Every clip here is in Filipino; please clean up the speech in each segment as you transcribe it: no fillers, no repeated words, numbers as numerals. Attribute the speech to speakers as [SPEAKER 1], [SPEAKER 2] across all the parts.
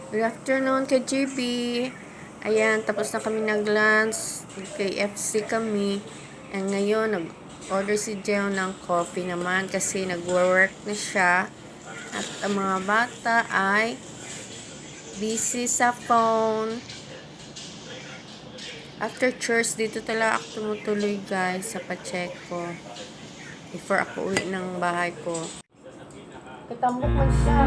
[SPEAKER 1] Good afternoon kay JB. Ayan, tapos na kami nag-lunch. KFC kami. And ngayon, nag-order si Jeo ng coffee naman kasi nag-work na siya. At ang mga bata ay busy sa phone. After church, dito talaga ako tumutuloy guys sa Pacheco. Before ako uwi ng bahay ko. Katambok man siya.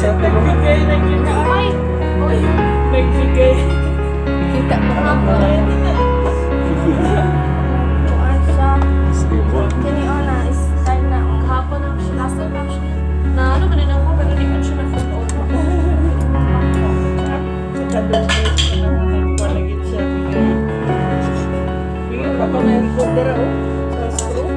[SPEAKER 2] Nagbigay na gina. Ay! Uy! Nagbigay.
[SPEAKER 1] Kita mo nga po. Kuan siya. Kini o na, start na o.
[SPEAKER 2] Kahapon lang siya. Last time lang siya. Na ano ba din ako, pero di man siya na-phone over.
[SPEAKER 3] Nagpa-donate ko na nagpalagit siya. Bigyan pa pa na yung kundera o. Sa screw.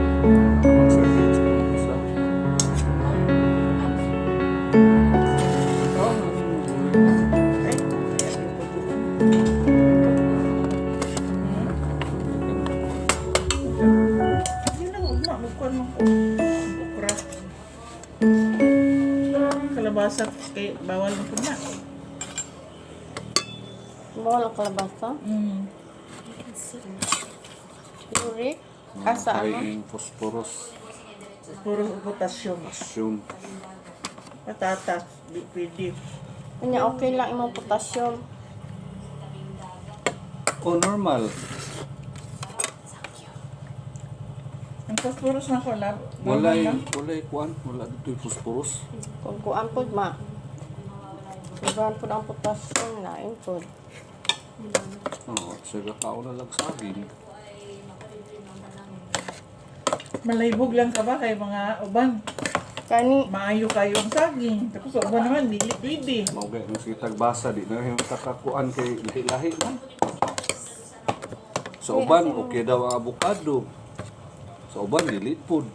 [SPEAKER 3] Yun lang, ugma. Bukwan mo ko. Bukra. Kalabasa kay bawal mo ko na.
[SPEAKER 1] Bawal ang kalabasa. Uric. Asa ano?
[SPEAKER 4] Kain phosphorus,
[SPEAKER 3] Puro potassium.
[SPEAKER 4] calcium.
[SPEAKER 3] Patatas. Pwede.
[SPEAKER 1] Kanya okay lang imong potassium.
[SPEAKER 4] O normal.
[SPEAKER 3] Ang phosphorus na ko na.
[SPEAKER 4] Walay kuan, wala dito yung phosphorus.
[SPEAKER 1] Kung kuan pod ma. Sobrahan pod ang potassium na pod.
[SPEAKER 4] Oo, sige kaon na lang saging.
[SPEAKER 3] Malaybog lang ka ba kay mga uban?
[SPEAKER 1] Kani
[SPEAKER 3] Maayo kayo ang saging. Tapos uban naman, dili pwede.
[SPEAKER 4] Mauga yung sige tagbasa di na yung kakakuan kay lahi-lahi man. Sa uban okay daw ang avocado. Sa uban dili pod.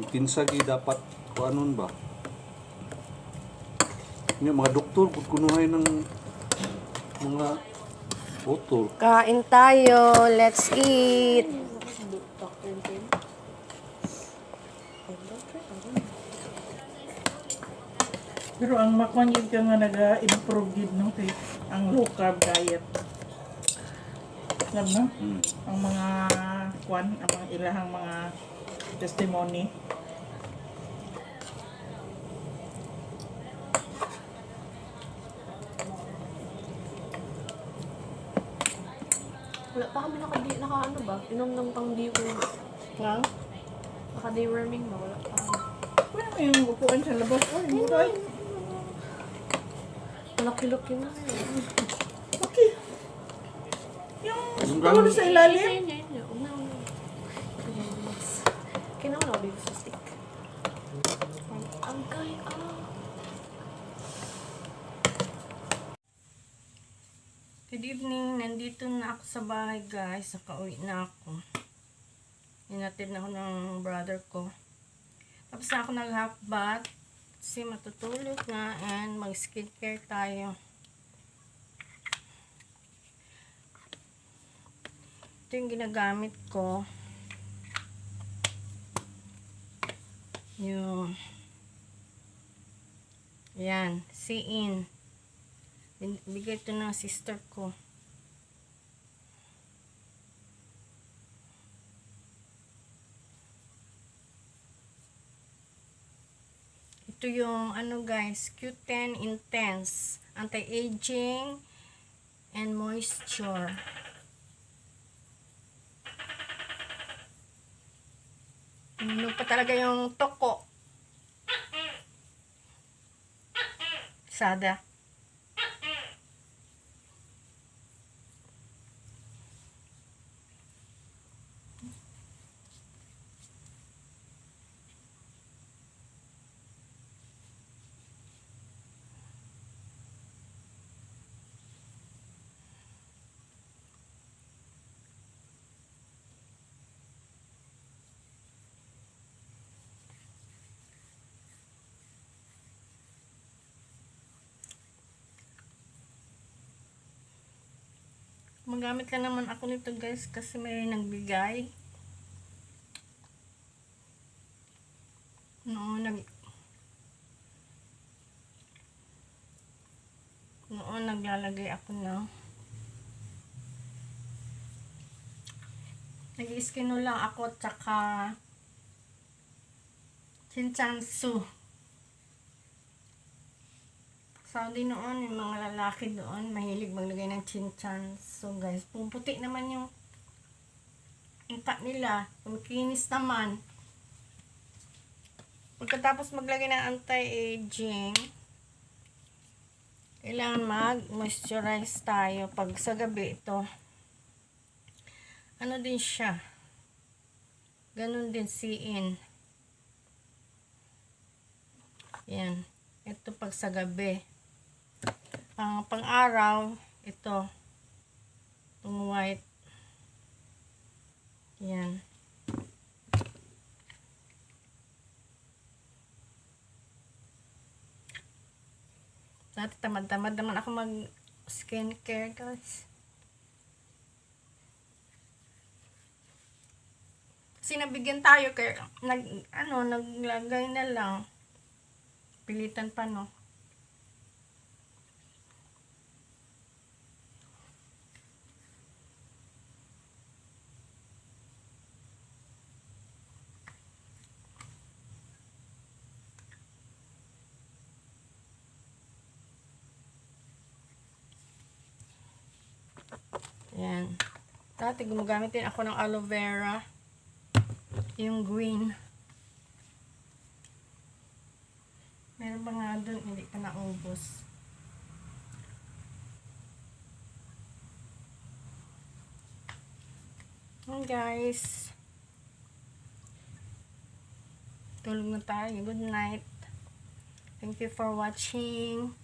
[SPEAKER 4] Yung tinsagi dapat kuanon ba? Yung mga doktor kung kunuhay ng mga author.
[SPEAKER 1] kain tayo. Let's eat.
[SPEAKER 3] Pero ang makmangid ka nga nag-improve yun no, kay ang low carb diet. Alam no? Ang mga kwan, ang mga ilahang mga testimony.
[SPEAKER 2] Wala pa kami naka ano ba? Inom ng pang deworming.
[SPEAKER 1] Nga?
[SPEAKER 2] Naka deworming ba? Wala pa kami.
[SPEAKER 3] Wala mo yung upuan sa labas. Ay, muray.
[SPEAKER 2] Malaki-laki na yun.
[SPEAKER 3] Okay. Yung
[SPEAKER 4] Yung
[SPEAKER 3] store
[SPEAKER 4] ganun-
[SPEAKER 3] sa ilalim.
[SPEAKER 2] Huwag na, huwag na. Kailangan ako dito sa stick. Ang gay,
[SPEAKER 1] Good evening. Nandito na ako sa bahay, guys. Nakauwi na ako. Hinatid na ako ng brother ko. Tapos na ako nag-half bath. Kasi matutulog na and mag-skincare tayo. Ito yung ginagamit ko. Yung yan, Shein. Bigay ito ng sister ko. Ito yung ano guys, Q10 Intense Anti-Aging and Moisture. Ano pa talaga yung toko. Sada. Magamit lang naman ako nito guys kasi may nagbigay. Noon naglalagay ako ng nag-i-skino lang ako tsaka Chinchansu. Saudi noon, yung mga lalaki doon, mahilig maglagay ng Chinchansu guys. Puputi naman yung ikat nila. Kumikinis naman. Pagkatapos maglagay ng anti-aging, kailangan mag-moisturize tayo. Pag sa gabi ito, ano din siya. Ganun din Shein. Yan. Ito pag sa gabi. Pang-araw, ito. Itong white. Yan. Dati tamad-tamad naman ako mag-skincare guys. Kasi nabigyan tayo kaya naglagay na lang. Pilitan pa no. Yan. Dati gumagamit din ako ng aloe vera. Yung green. Meron ba nga doon? Hindi pa naubos. Guys. Tulog na tayo. Good night. Thank you for watching.